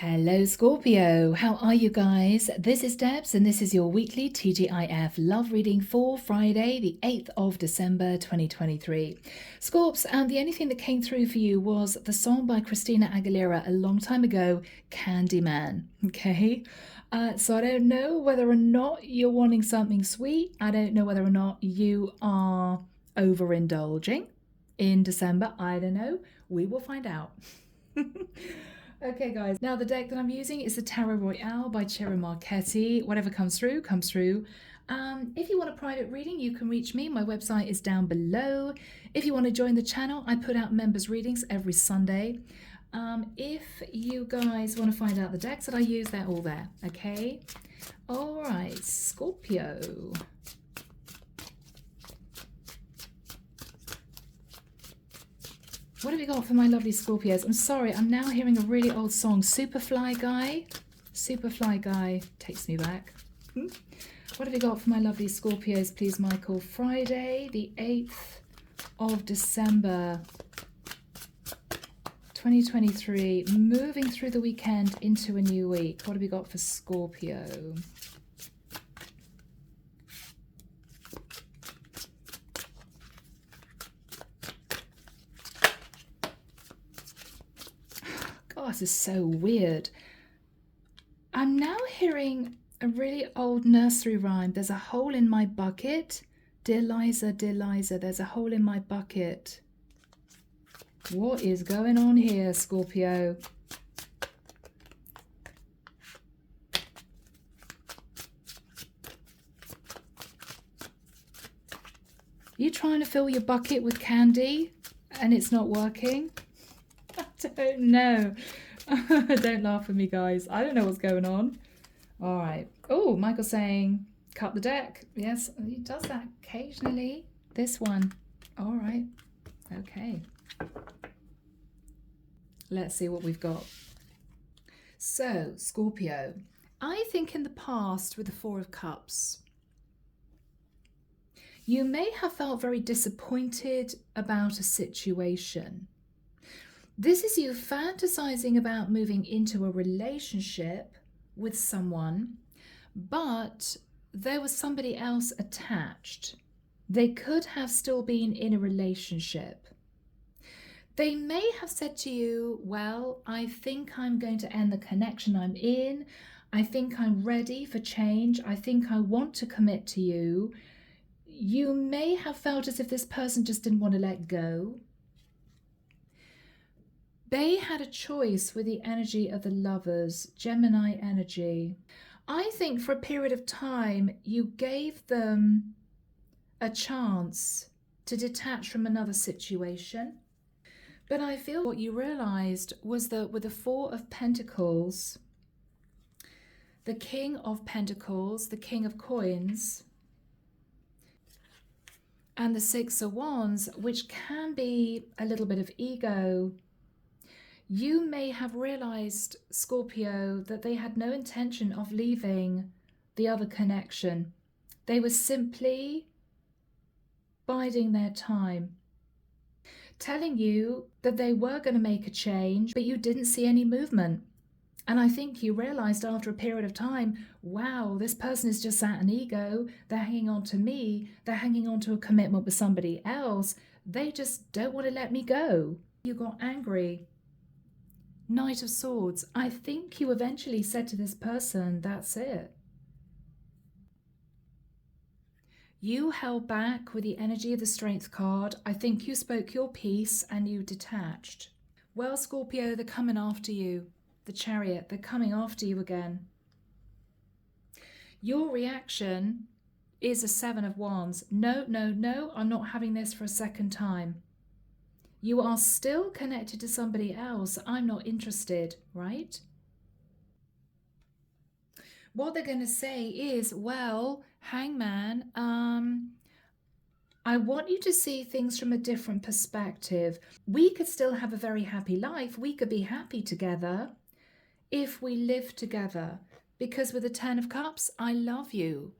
Hello, Scorpio. How are you guys? This is Debs, and this is your weekly TGIF love reading for Friday, the 8th of December 2023. Scorps, the only thing that came through for you was the song by Christina Aguilera a long time ago, Candyman. Okay? So I don't know whether or not you're wanting something sweet. I don't know whether or not you are overindulging in December. I don't know. We will find out. Okay, guys. Now, the deck that I'm using is the Tarot Royale by Cherry Marchetti. Whatever comes through, comes through. If you want a private reading, you can reach me. My website is down below. If you want to join the channel, I put out members' readings every Sunday. If you guys want to find out the decks that I use, they're all there. Okay? All right, Scorpio. What have you got for my lovely Scorpios? I'm sorry, I'm now hearing a really old song. Superfly Guy. Superfly Guy takes me back. What have you got for my lovely Scorpios, please, Michael? Friday, the 8th of December, 2023. Moving through the weekend into a new week. What have we got for Scorpio? This is so weird. I'm now hearing a really old nursery rhyme. There's a hole in my bucket. Dear Liza, there's a hole in my bucket. What is going on here, Scorpio? You trying to fill your bucket with candy and it's not working? I don't know. Don't laugh at me, guys. I don't know what's going on. All right. Oh, Michael's saying, cut the deck. Yes, he does that occasionally. This one. All right. Okay. Let's see what we've got. So, Scorpio. I think in the past with the Four of Cups, you may have felt very disappointed about a situation. This is you fantasizing about moving into a relationship with someone, but there was somebody else attached. They could have still been in a relationship. They may have said to you, well, I think I'm going to end the connection I'm in. I think I'm ready for change. I think I want to commit to you. You may have felt as if this person just didn't want to let go. They had a choice with the energy of the Lovers, Gemini energy. I think for a period of time, you gave them a chance to detach from another situation. But I feel what you realized was that with the Four of Pentacles, the King of Pentacles, the King of Coins, and the Six of Wands, which can be a little bit of ego, you may have realized, Scorpio, that they had no intention of leaving the other connection. They were simply biding their time, telling you that they were going to make a change, but you didn't see any movement. And I think you realized after a period of time, wow, this person is just at an ego. They're hanging on to me. They're hanging on to a commitment with somebody else. They just don't want to let me go. You got angry. Knight of Swords. I think you eventually said to this person, that's it. You held back with the energy of the Strength card. I think you spoke your piece and you detached. Well, Scorpio, they're coming after you. The Chariot, they're coming after you again. Your reaction is a Seven of Wands. No, no, no, I'm not having this for a second time. You are still connected to somebody else. I'm not interested, right? What they're going to say is, well, Hangman, I want you to see things from a different perspective. We could still have a very happy life. We could be happy together if we live together. Because with the Ten of Cups, I love you.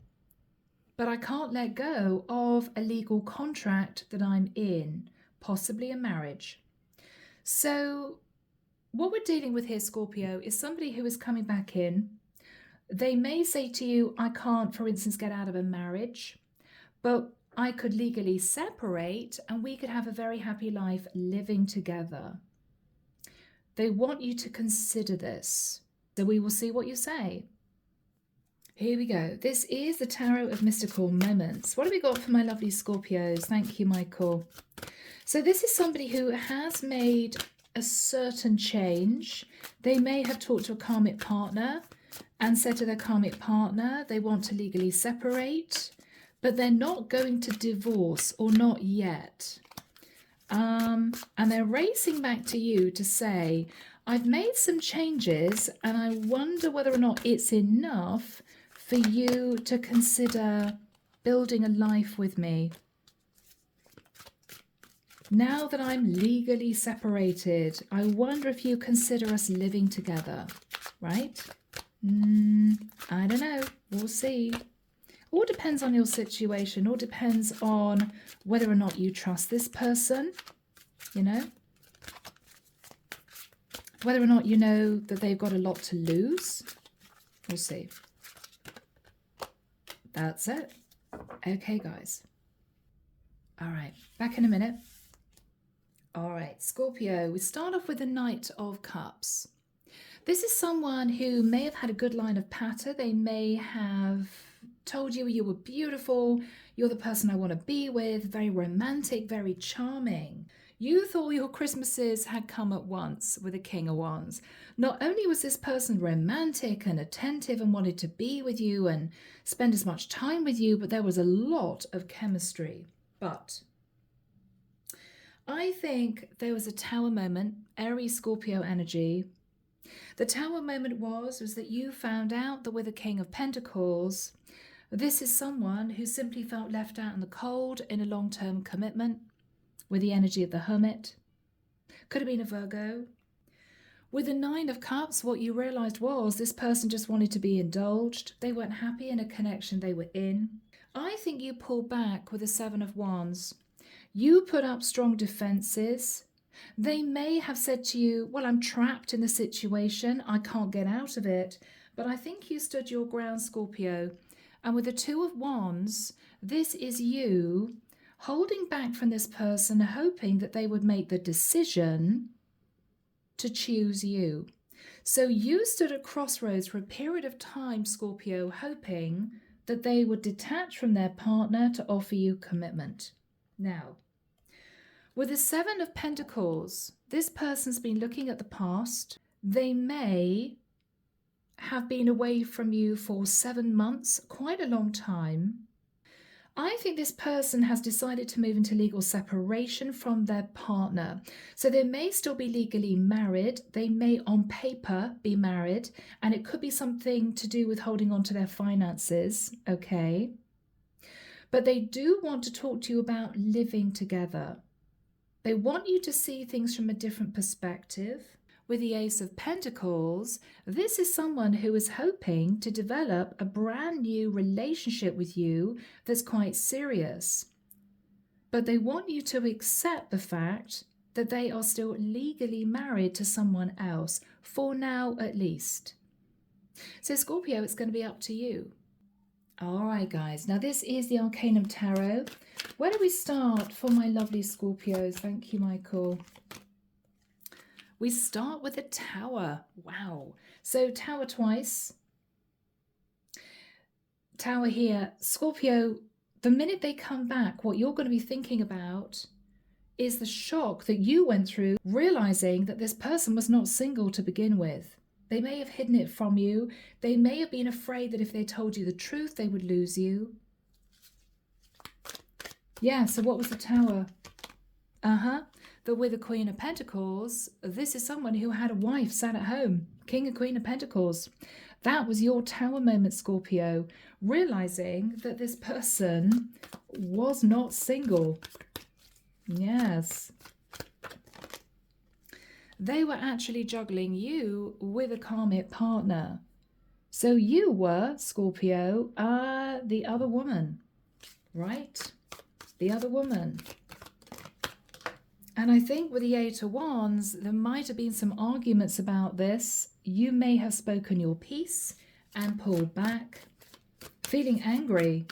But I can't let go of a legal contract that I'm in. Possibly a marriage. So What we're dealing with here, Scorpio, is somebody who is coming back in. They may say to you, I can't, for instance, get out of a marriage, but I could legally separate and we could have a very happy life living together. They want you to consider this. So we will see what you say. Here we go. This is the Tarot of Mystical Moments. What have we got for my lovely Scorpios? Thank you, Michael. So this is somebody who has made a certain change. They may have talked to a karmic partner and said to their karmic partner they want to legally separate, but they're not going to divorce, or not yet. And they're racing back to you to say, I've made some changes and I wonder whether or not it's enough for you to consider building a life with me. Now that I'm legally separated, I wonder if you consider us living together, right? I don't know. We'll see. All depends on your situation. All depends on whether or not you trust this person, you know. Whether or not you know that they've got a lot to lose. We'll see. That's it. Okay, guys. All right. Back in a minute. All right, Scorpio. We start off with the Knight of Cups. This is someone who may have had a good line of patter. They may have told you you were beautiful, you're the person I want to be with, very romantic, very charming. You thought your Christmases had come at once with the King of Wands. Not only was this person romantic and attentive and wanted to be with you and spend as much time with you, but there was a lot of chemistry. But I think there was a Tower moment, Aries Scorpio energy. The Tower moment was that you found out that with the King of Pentacles, this is someone who simply felt left out in the cold in a long-term commitment with the energy of the Hermit. Could have been a Virgo. With the Nine of Cups, what you realized was this person just wanted to be indulged. They weren't happy in a connection they were in. I think you pulled back with the Seven of Wands. You put up strong defenses. They may have said to you, well, I'm trapped in the situation. I can't get out of it. But I think you stood your ground, Scorpio. And with the Two of Wands, this is you holding back from this person, hoping that they would make the decision to choose you. So you stood at crossroads for a period of time, Scorpio, hoping that they would detach from their partner to offer you commitment. Now, with the Seven of Pentacles, this person's been looking at the past. They may have been away from you for 7 months, quite a long time. I think this person has decided to move into legal separation from their partner. So they may still be legally married. They may on paper be married, and it could be something to do with holding on to their finances, okay? But they do want to talk to you about living together. They want you to see things from a different perspective. With the Ace of Pentacles, this is someone who is hoping to develop a brand new relationship with you that's quite serious. But they want you to accept the fact that they are still legally married to someone else, for now at least. So Scorpio, it's going to be up to you. All right, guys. Now this is the Arcanum Tarot. Where do we start for my lovely Scorpios? Thank you, Michael. We start with the Tower. Wow. So Tower twice. Tower here. Scorpio, the minute they come back, what you're going to be thinking about is the shock that you went through, realizing that this person was not single to begin with. They may have hidden it from you. They may have been afraid that if they told you the truth, they would lose you. Yeah, so what was the Tower? But with the Queen of Pentacles, this is someone who had a wife sat at home. King and Queen of Pentacles. That was your Tower moment, Scorpio. Realizing that this person was not single. Yes. They were actually juggling you with a karmic partner. So you were, Scorpio, the other woman, right? The other woman. And I think with the Eight of Wands, there might have been some arguments about this. You may have spoken your piece and pulled back. Feeling angry.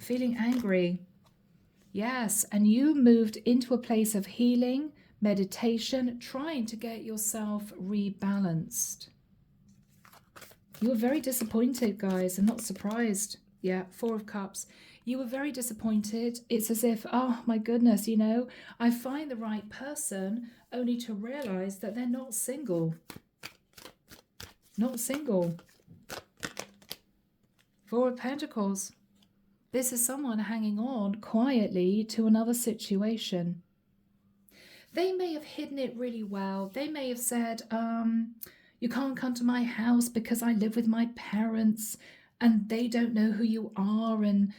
Feeling angry. Yes, and you moved into a place of healing, meditation, trying to get yourself rebalanced. You were very disappointed, guys, and not surprised. Yeah, Four of Cups. You were very disappointed. It's as if, oh my goodness, you know, I find the right person only to realize that they're not single. Not single. Four of Pentacles. This is someone hanging on quietly to another situation. They may have hidden it really well. They may have said, you can't come to my house because I live with my parents and they don't know who you are and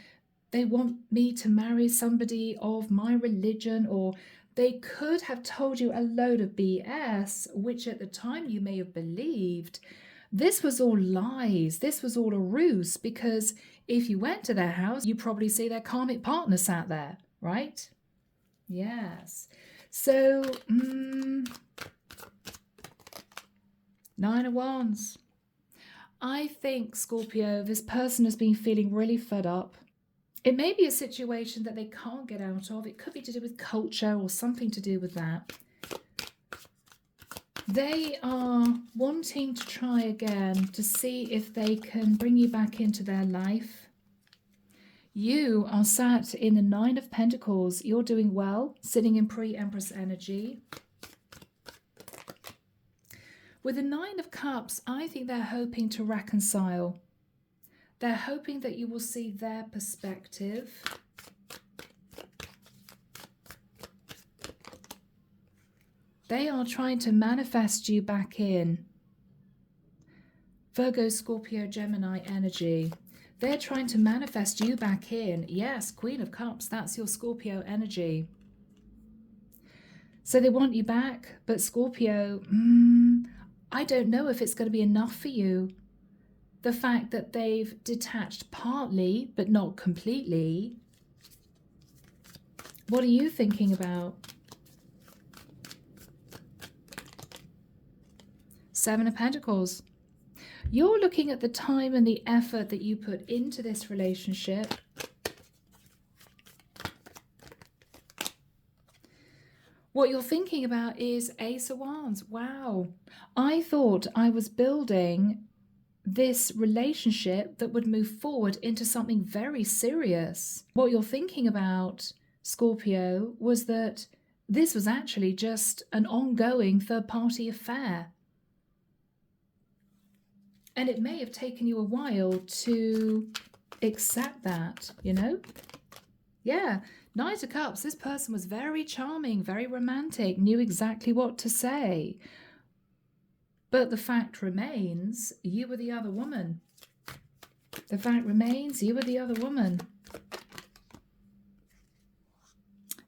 they want me to marry somebody of my religion, or they could have told you a load of BS, which at the time you may have believed. This was all lies. This was all a ruse, because if you went to their house, you probably see their karmic partner sat there, right? Yes. So, Nine of Wands. I think, Scorpio, this person has been feeling really fed up. It may be a situation that they can't get out of. It could be to do with culture or something to do with that. They are wanting to try again to see if they can bring you back into their life. You are sat in the Nine of Pentacles. You're doing well, sitting in pre-Empress energy. With the Nine of Cups, I think they're hoping to reconcile. They're hoping that you will see their perspective. They are trying to manifest you back in. Virgo, Scorpio, Gemini energy. They're trying to manifest you back in. Yes, Queen of Cups, that's your Scorpio energy. So they want you back, but Scorpio, I don't know if it's going to be enough for you. The fact that they've detached partly, but not completely. What are you thinking about? Seven of Pentacles. You're looking at the time and the effort that you put into this relationship. What you're thinking about is Ace of Wands. Wow. I thought I was building this relationship that would move forward into something very serious. What you're thinking about, Scorpio, was that this was actually just an ongoing third-party affair. And it may have taken you a while to accept that, you know? Yeah, Knight of Cups, this person was very charming, very romantic, knew exactly what to say. But the fact remains, you were the other woman. The fact remains, you were the other woman.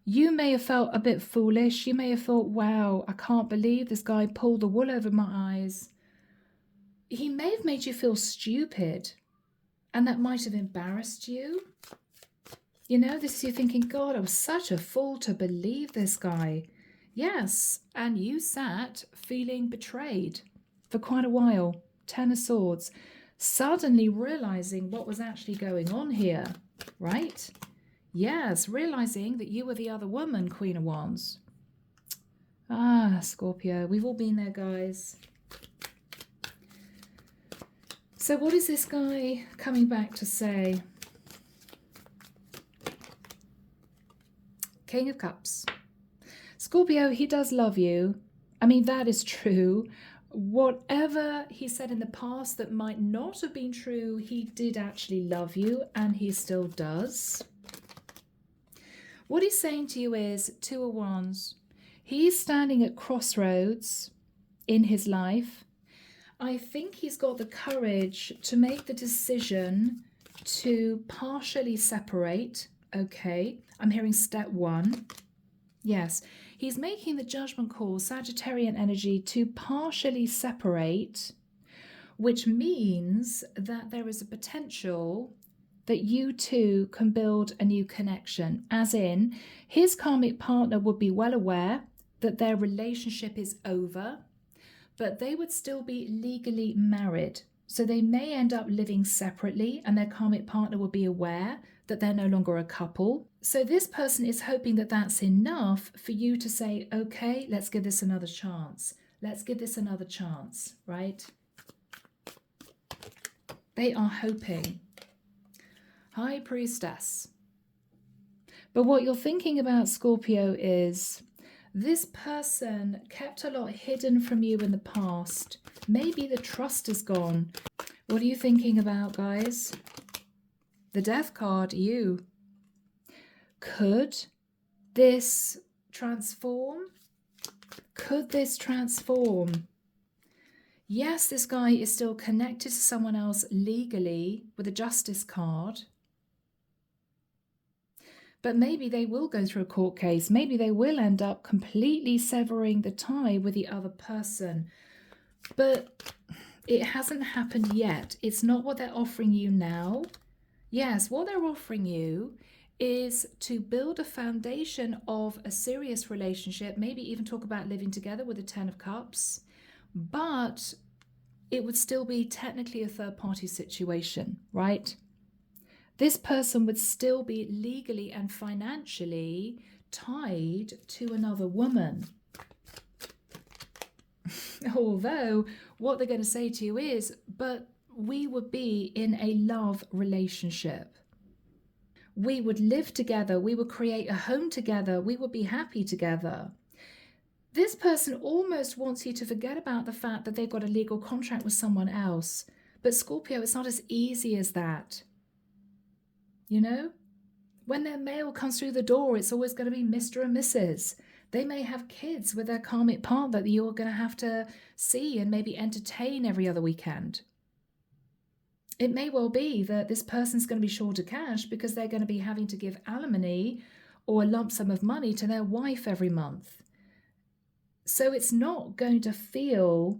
You may have felt a bit foolish. You may have thought, wow, I can't believe this guy pulled the wool over my eyes. He may have made you feel stupid, and that might have embarrassed you. You know, this is you thinking, God, I was such a fool to believe this guy. Yes, and you sat feeling betrayed for quite a while. Ten of Swords. Suddenly realizing what was actually going on here, right? Yes, realizing that you were the other woman, Queen of Wands. Ah, Scorpio, we've all been there, guys. So what is this guy coming back to say? King of Cups. Scorpio, he does love you. I mean, that is true. Whatever he said in the past that might not have been true, he did actually love you, and he still does. What he's saying to you is, Two of Wands. He's standing at crossroads in his life. I think he's got the courage to make the decision to partially separate. Okay, I'm hearing step one. Yes, he's making the judgment call, Sagittarian energy, to partially separate, which means that there is a potential that you two can build a new connection, as in his karmic partner would be well aware that their relationship is over, but they would still be legally married. So they may end up living separately, and their karmic partner will be aware that they're no longer a couple. So this person is hoping that that's enough for you to say, okay, let's give this another chance. Let's give this another chance, right? They are hoping. High Priestess. But what you're thinking about, Scorpio, is this person kept a lot hidden from you in the past. Maybe the trust is gone. What are you thinking about, guys? The Death card, you. Could this transform? Could this transform? Yes, this guy is still connected to someone else legally with a Justice card. But maybe they will go through a court case. Maybe they will end up completely severing the tie with the other person. But it hasn't happened yet. It's not what they're offering you now. Yes, what they're offering you is to build a foundation of a serious relationship, maybe even talk about living together with the 10 of Cups, but it would still be technically a third-party situation, right? This person would still be legally and financially tied to another woman. Although what they're going to say to you is, but we would be in a love relationship. We would live together. We would create a home together. We would be happy together. This person almost wants you to forget about the fact that they've got a legal contract with someone else. But Scorpio, it's not as easy as that. You know, when their mail comes through the door, it's always going to be Mr. and Mrs. They may have kids with their karmic partner that you're going to have to see and maybe entertain every other weekend. It may well be that this person's going to be short of cash because they're going to be having to give alimony or a lump sum of money to their wife every month. So it's not going to feel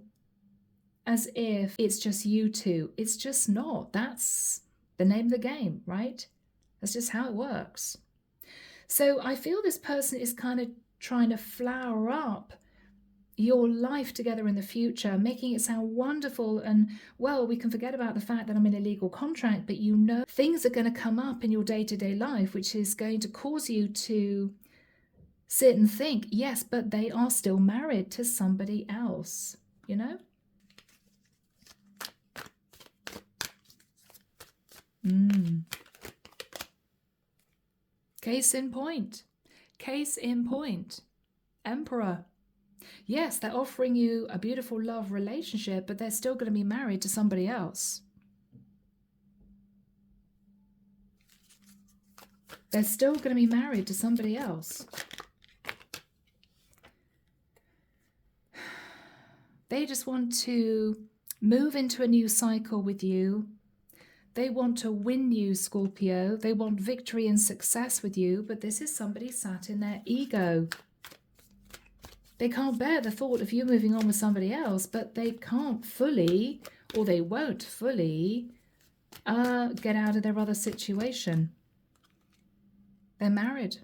as if it's just you two. It's just not. That's the name of the game, right? That's just how it works. So I feel this person is kind of trying to flower up your life together in the future, making it sound wonderful. And, well, we can forget about the fact that I'm in a legal contract, but you know things are going to come up in your day-to-day life, which is going to cause you to sit and think, yes, but they are still married to somebody else, you know? Case in point. Case in point. Emperor. Yes, they're offering you a beautiful love relationship, but they're still going to be married to somebody else. They're still going to be married to somebody else. They just want to move into a new cycle with you. They want to win you, Scorpio. They want victory and success with you, but this is somebody sat in their ego. They can't bear the thought of you moving on with somebody else, but they can't fully, or they won't fully, get out of their other situation. They're married.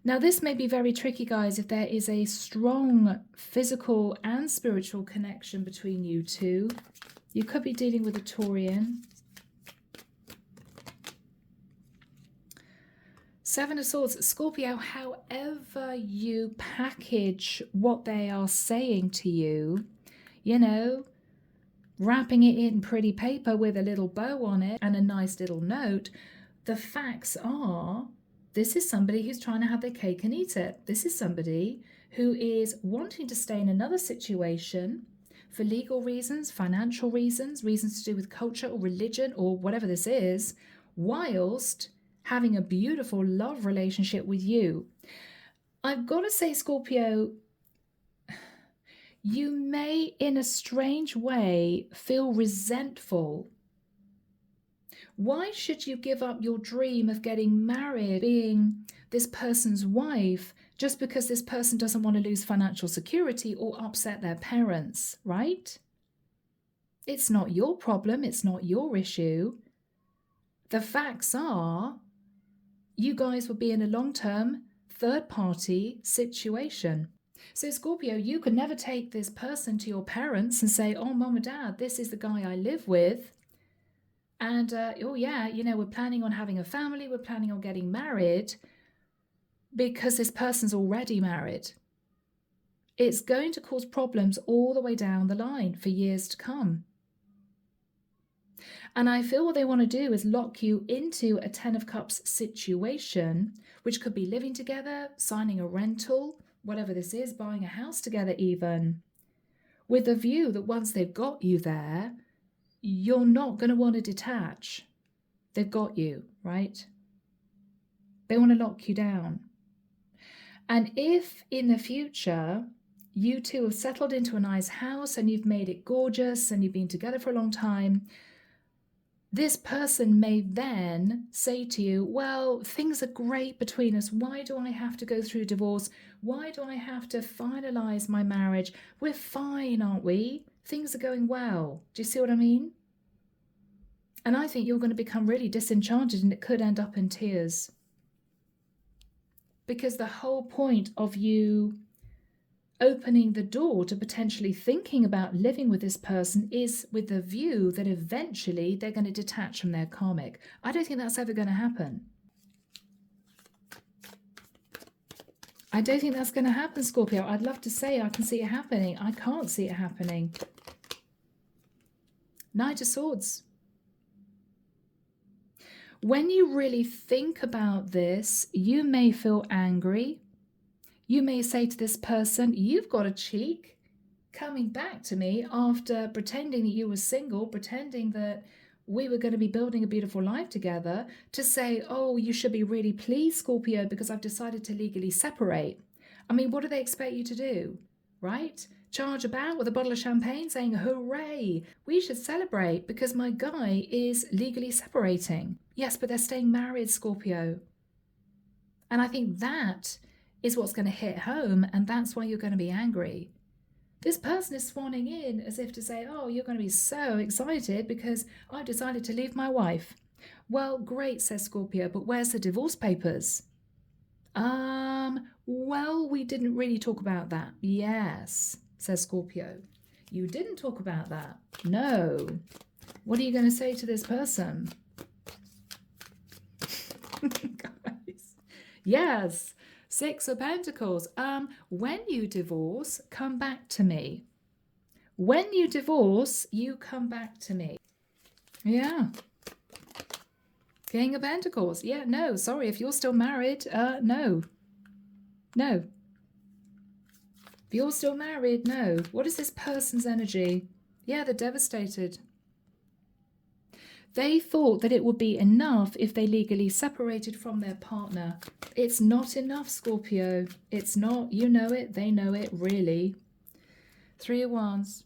Now, this may be very tricky, guys, if there is a strong physical and spiritual connection between you two. You could be dealing with a Taurian. Seven of Swords. Scorpio, however you package what they are saying to you, you know, wrapping it in pretty paper with a little bow on it and a nice little note, the facts are, this is somebody who's trying to have their cake and eat it. This is somebody who is wanting to stay in another situation for legal reasons, financial reasons, reasons to do with culture or religion or whatever this is, whilst having a beautiful love relationship with you. I've got to say, Scorpio, you may, in a strange way, feel resentful. Why should you give up your dream of getting married, being this person's wife, just because this person doesn't want to lose financial security or upset their parents, right? It's not your problem. It's not your issue. The facts are you guys will be in a long-term third-party situation. So Scorpio, you could never take this person to your parents and say, oh, mom and dad, this is the guy I live with. And, oh yeah, you know, we're planning on having a family. We're planning on getting married because this person's already married. It's going to cause problems all the way down the line for years to come. And I feel what they want to do is lock you into a 10 of Cups situation, which could be living together, signing a rental, whatever this is, buying a house together even, with the view that once they've got you there, you're not going to want to detach. They've got you, right? They want to lock you down. And if in the future you two have settled into a nice house and you've made it gorgeous and you've been together for a long time, this person may then say to you, well, things are great between us. Why do I have to go through divorce? Why do I have to finalize my marriage? We're fine, aren't we? Things are going well. Do you see what I mean? And I think you're going to become really disenchanted and it could end up in tears. Because the whole point of you opening the door to potentially thinking about living with this person is with the view that eventually they're going to detach from their karmic. I don't think that's ever going to happen. I don't think that's going to happen, Scorpio. I'd love to say I can see it happening. I can't see it happening. Knight of Swords. When you really think about this, you may feel angry. You may say to this person, you've got a cheek coming back to me after pretending that you were single, pretending that we were going to be building a beautiful life together, to say, oh, you should be really pleased, Scorpio, because I've decided to legally separate. I mean, what do they expect you to do, right? Charge about with a bottle of champagne saying, hooray, we should celebrate because my guy is legally separating. Yes, but they're staying married, Scorpio. And I think that is what's going to hit home, and that's why you're going to be angry. This person is swanning in as if to say, oh, you're going to be so excited because I've decided to leave my wife. Well, great, says Scorpio, but where's the divorce papers? Well, we didn't really talk about that. Yes, says Scorpio. You didn't talk about that. No. What are you going to say to this person? Guys. Yes. 6 of Pentacles. When you divorce, come back to me. When you divorce, you come back to me. Yeah. King of Pentacles. Yeah, no, sorry, if you're still married, no. No. If you're still married, no. What is this person's energy? Yeah, they're devastated. They thought that it would be enough if they legally separated from their partner. It's not enough, Scorpio. It's not. You know it. They know it, really. 3 of Wands.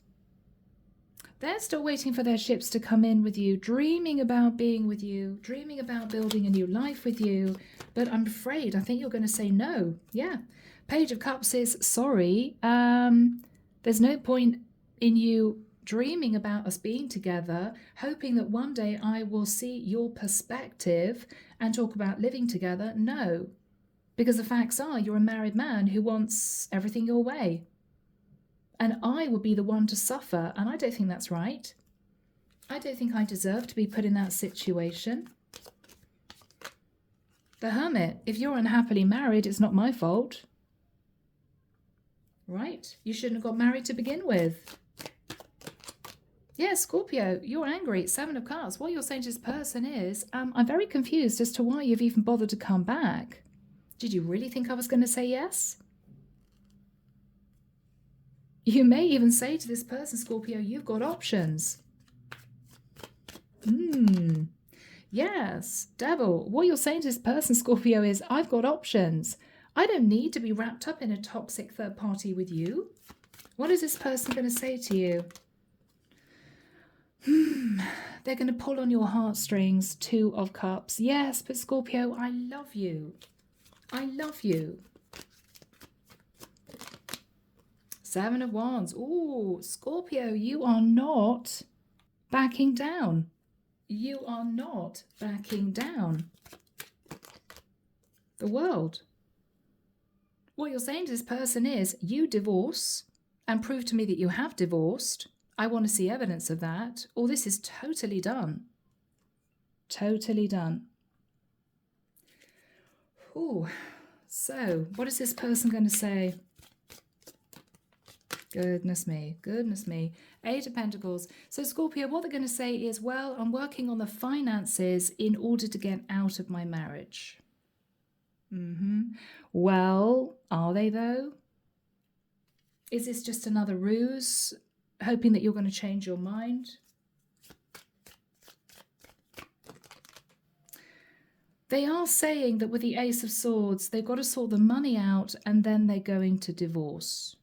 They're still waiting for their ships to come in with you, dreaming about being with you, dreaming about building a new life with you. But I'm afraid, I think you're going to say no. Yeah. Page of Cups is sorry. There's no point in you dreaming about us being together, hoping that one day I will see your perspective and talk about living together. No. Because the facts are you're a married man who wants everything your way. And I would be the one to suffer, and I don't think that's right. I don't think I deserve to be put in that situation. The Hermit, if you're unhappily married, it's not my fault. Right? You shouldn't have got married to begin with. Yeah, Scorpio, you're angry. 7 of Cups. What you're saying to this person is, I'm very confused as to why you've even bothered to come back. Did you really think I was going to say yes? You may even say to this person, Scorpio, you've got options. Yes, Devil. What you're saying to this person, Scorpio, is I've got options. I don't need to be wrapped up in a toxic third party with you. What is this person going to say to you? They're going to pull on your heartstrings. 2 of Cups. Yes, but Scorpio, I love you. I love you. 7 of Wands. Ooh, Scorpio, you are not backing down. You are not backing down. The World. What you're saying to this person is, you divorce and prove to me that you have divorced. I want to see evidence of that, or this is totally done. Totally done. Ooh. So, what is this person going to say? Goodness me, goodness me. Eight of Pentacles. So, Scorpio, what they're going to say is, well, I'm working on the finances in order to get out of my marriage. Well, are they though? Is this just another ruse, hoping that you're going to change your mind? They are saying that with the Ace of Swords, they've got to sort the money out and then they're going to divorce.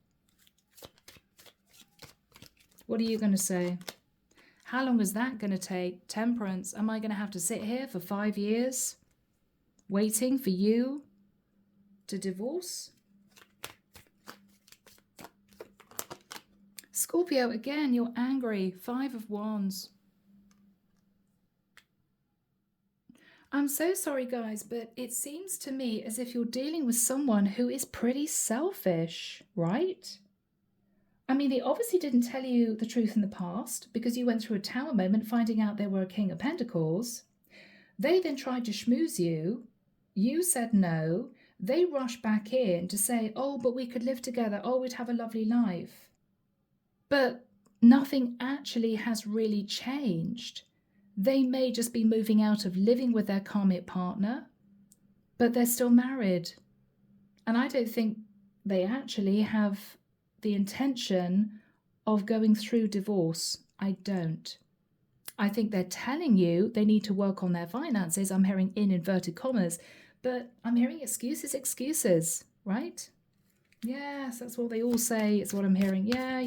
What are you going to say? How long is that going to take? Temperance. Am I going to have to sit here for 5 years waiting for you to divorce? Scorpio, again, you're angry. 5 of Wands. I'm so sorry, guys, but it seems to me as if you're dealing with someone who is pretty selfish, right? I mean, they obviously didn't tell you the truth in the past because you went through a Tower moment finding out they were a King of Pentacles. They then tried to schmooze you. You said no. They rushed back in to say, oh, but we could live together. Oh, we'd have a lovely life. But nothing actually has really changed. They may just be moving out of living with their karmic partner, but they're still married. And I don't think they actually have the intention of going through divorce. I don't. I think they're telling you they need to work on their finances. I'm hearing in inverted commas, but I'm hearing excuses, right? Yes, that's what they all say. It's what I'm hearing. Yeah,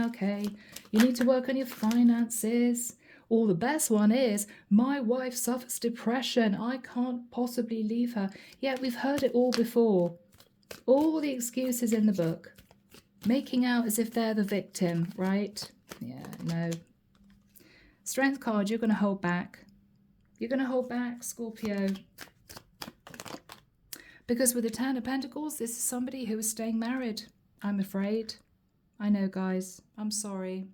okay. You need to work on your finances. Or the best one is, my wife suffers depression. I can't possibly leave her. Yeah, we've heard it all before. All the excuses in the book. Making out as if they're the victim, right? Yeah, no. Strength card, you're going to hold back. You're going to hold back, Scorpio. Because with the Ten of Pentacles, this is somebody who is staying married, I'm afraid. I know, guys. I'm sorry.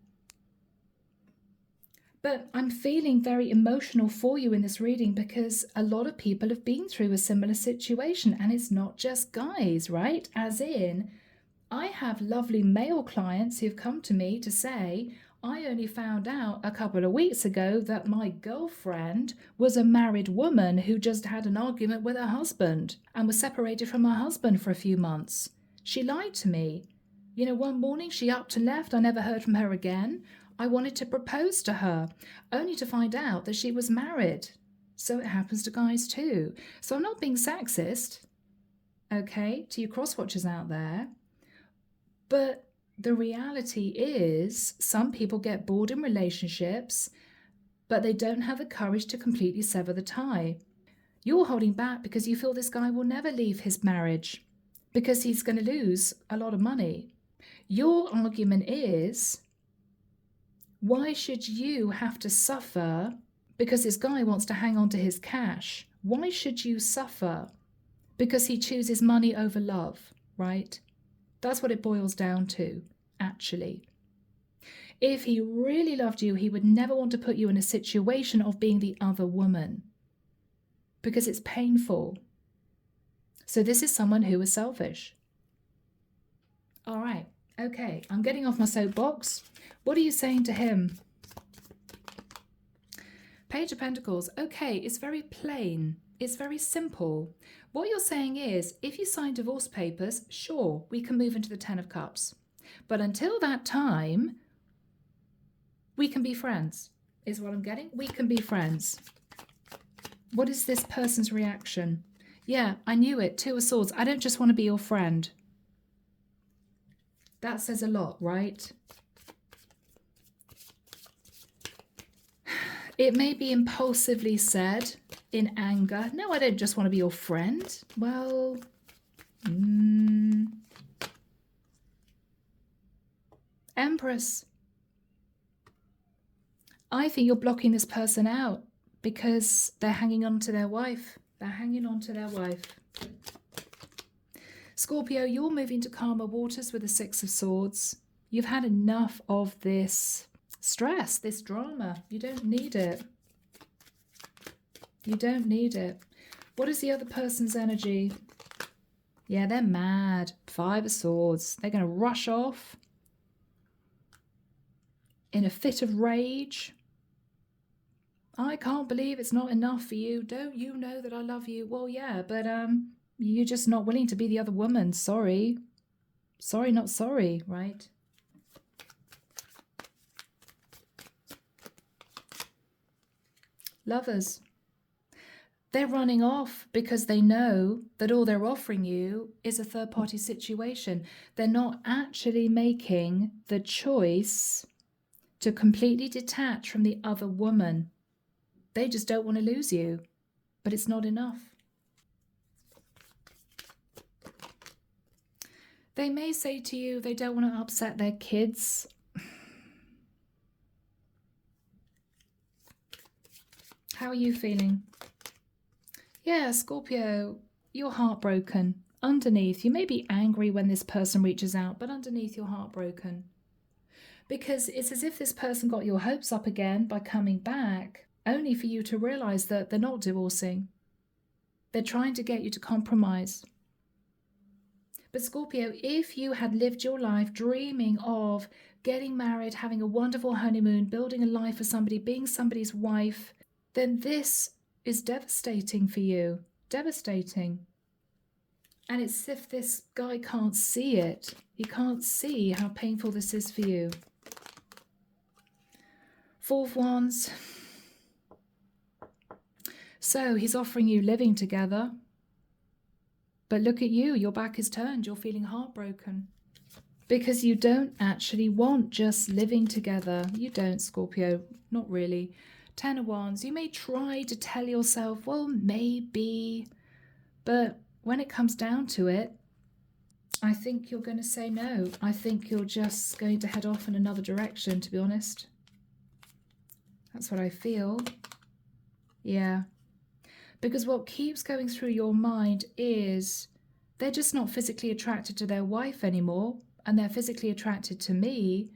But I'm feeling very emotional for you in this reading because a lot of people have been through a similar situation, and it's not just guys, right? As in, I have lovely male clients who've come to me to say, I only found out a couple of weeks ago that my girlfriend was a married woman who just had an argument with her husband and was separated from her husband for a few months. She lied to me. You know, one morning she upped and left. I never heard from her again. I wanted to propose to her, only to find out that she was married. So it happens to guys too. So I'm not being sexist, okay, to you cross-watchers out there. But the reality is some people get bored in relationships, but they don't have the courage to completely sever the tie. You're holding back because you feel this guy will never leave his marriage because he's going to lose a lot of money. Your argument is, why should you have to suffer because this guy wants to hang on to his cash? Why should you suffer because he chooses money over love, right? That's what it boils down to, actually. If he really loved you, he would never want to put you in a situation of being the other woman because it's painful. So this is someone who is selfish. All right. Okay, I'm getting off my soapbox. What are you saying to him? Page of Pentacles. Okay, it's very plain. It's very simple. What you're saying is, if you sign divorce papers, sure, we can move into the Ten of Cups. But until that time, we can be friends, is what I'm getting. We can be friends. What is this person's reaction? Yeah, I knew it. Two of Swords. I don't just want to be your friend. That says a lot, right? It may be impulsively said in anger. No, I don't just want to be your friend. Well, Empress. I think you're blocking this person out because they're hanging on to their wife. They're hanging on to their wife. Scorpio, you're moving to calmer waters with the Six of Swords. You've had enough of this stress, this drama. You don't need it. You don't need it. What is the other person's energy? Yeah, they're mad. Five of Swords. They're going to rush off in a fit of rage. I can't believe it's not enough for you. Don't you know that I love you? Well, yeah, but you're just not willing to be the other woman. Sorry. Sorry, not sorry, right? Lovers. They're running off because they know that all they're offering you is a third-party situation. They're not actually making the choice to completely detach from the other woman. They just don't want to lose you, but it's not enough. They may say to you they don't want to upset their kids. How are you feeling? Yeah, Scorpio, you're heartbroken. Underneath, you may be angry when this person reaches out, but underneath you're heartbroken. Because it's as if this person got your hopes up again by coming back, only for you to realize that they're not divorcing. They're trying to get you to compromise. But Scorpio, if you had lived your life dreaming of getting married, having a wonderful honeymoon, building a life for somebody, being somebody's wife, then this is devastating for you. Devastating. And it's as if this guy can't see it. He can't see how painful this is for you. Four of Wands. So he's offering you living together. But look at you, your back is turned, you're feeling heartbroken. Because you don't actually want just living together. You don't, Scorpio, not really. Ten of Wands, you may try to tell yourself, well, maybe. But when it comes down to it, I think you're going to say no. I think you're just going to head off in another direction, to be honest. That's what I feel. Yeah. Because what keeps going through your mind is they're just not physically attracted to their wife anymore, and they're physically attracted to me,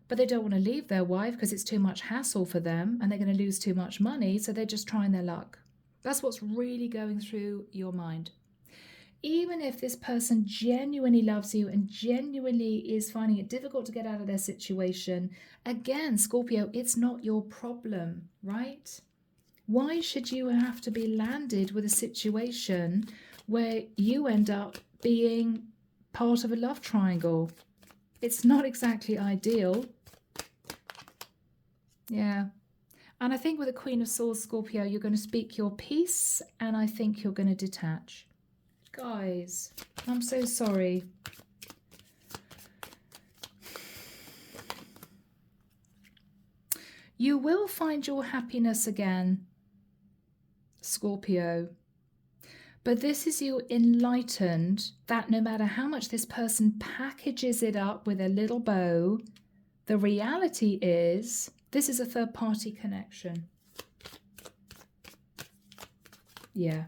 but they don't want to leave their wife because it's too much hassle for them and they're going to lose too much money, so they're just trying their luck. That's what's really going through your mind. Even if this person genuinely loves you and genuinely is finding it difficult to get out of their situation, again, Scorpio, it's not your problem, right? Why should you have to be landed with a situation where you end up being part of a love triangle? It's not exactly ideal. Yeah. And I think with the Queen of Swords, Scorpio, you're going to speak your piece, and I think you're going to detach. Guys, I'm so sorry. You will find your happiness again, Scorpio. But this is you enlightened that no matter how much this person packages it up with a little bow, the reality is this is a third-party connection. Yeah.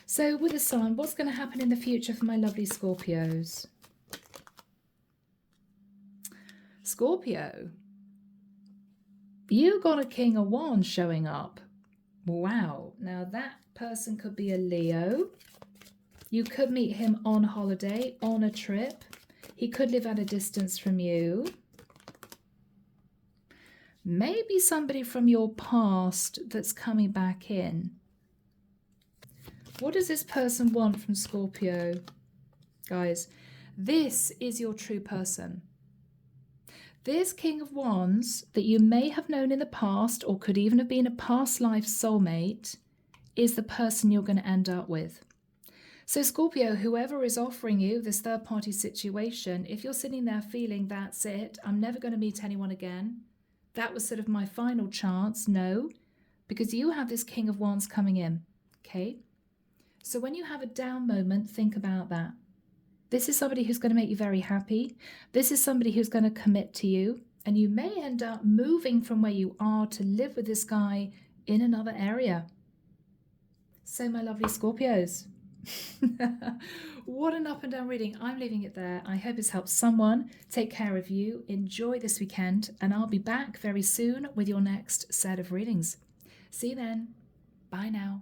So with the Sun, what's going to happen in the future for my lovely Scorpios? Scorpio, you got a King of Wands showing up. Wow. Now that person could be a Leo. You could meet him on holiday, on a trip. He could live at a distance from you. Maybe somebody from your past that's coming back in. What does this person want from Scorpio? Guys, this is your true person. This King of Wands that you may have known in the past or could even have been a past life soulmate is the person you're going to end up with. So Scorpio, whoever is offering you this third-party situation, if you're sitting there feeling that's it, I'm never going to meet anyone again, that was sort of my final chance, no, because you have this King of Wands coming in, okay? So when you have a down moment, think about that. This is somebody who's going to make you very happy. This is somebody who's going to commit to you. And you may end up moving from where you are to live with this guy in another area. So, my lovely Scorpios, what an up and down reading. I'm leaving it there. I hope it's helped someone. Take care of you. Enjoy this weekend. And I'll be back very soon with your next set of readings. See you then. Bye now.